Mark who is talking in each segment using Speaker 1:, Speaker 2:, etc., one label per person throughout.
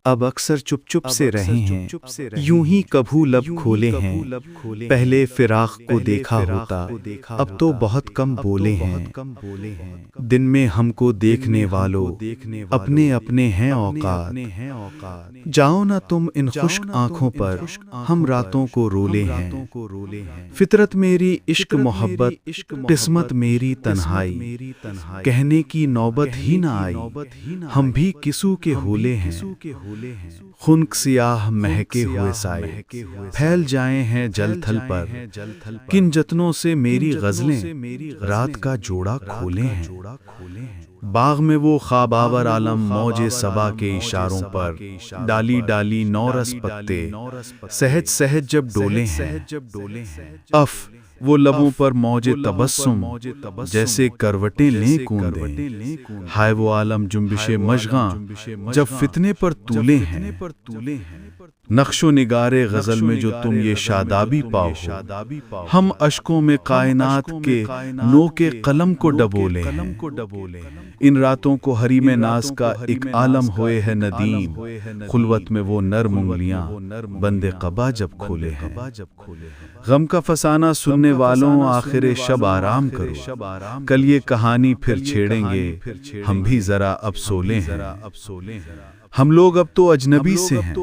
Speaker 1: اب اکثر چپ چپ سے رہے ہیں، یوں ہی کبھو لب کھولے ہیں۔ پہلے فراق کو دیکھا ہوتا، اب تو بہت کم بولے ہیں۔ دن میں ہم کو دیکھنے والوں اپنے اپنے ہیں اوقات۔ جاؤ نہ تم ان خشک آنکھوں پر، ہم راتوں کو رولے ہیں۔ فطرت میری عشق محبت، قسمت میری تنہائی، کہنے کی نوبت ہی نہ آئی، ہم بھی کسو کے ہولے ہیں۔ خنک سیاہ مہکے ہوئے سائے پھیل جائیں ہیں جل تھل پر، کن جتنوں سے میری غزلیں رات کا جوڑا کھولے ہیں۔ باغ میں وہ خواب آور عالم موج صبا کے اشاروں پر، ڈالی ڈالی نورس پتے سہج سہج جب ڈولے ہیں۔ اف وہ لبوں پر موج تبسم جیسے کروٹیں لیں کوندیں، ہائے وہ عالم جنبش مشغاں جب فتنے پر طولے ہیں۔ نقش و نگار غزل میں جو تم یہ شادابی پاؤ ہو، ہم اشکوں میں کائنات کے نو کے قلم کو ڈبولے ہیں۔ ان راتوں کو حریم ناز کا ایک عالم ہوئے ہے ندیم، خلوت میں وہ نرم انگلیاں بند قبا جب کھولے ہیں۔ غم کا فسانہ سننے والوں آخر شب آرام کرو، کل یہ کہانی پھر چھیڑیں گے ہم بھی ذرا اب سولے ہیں۔ ہم لوگ اب تو اجنبی سے ہیں،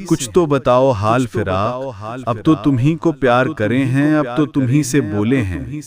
Speaker 1: کچھ تو بتاؤ حال فراق، اب تو تمہیں کو پیار کرے ہیں، اب تو تمہیں سے بولے ہیں۔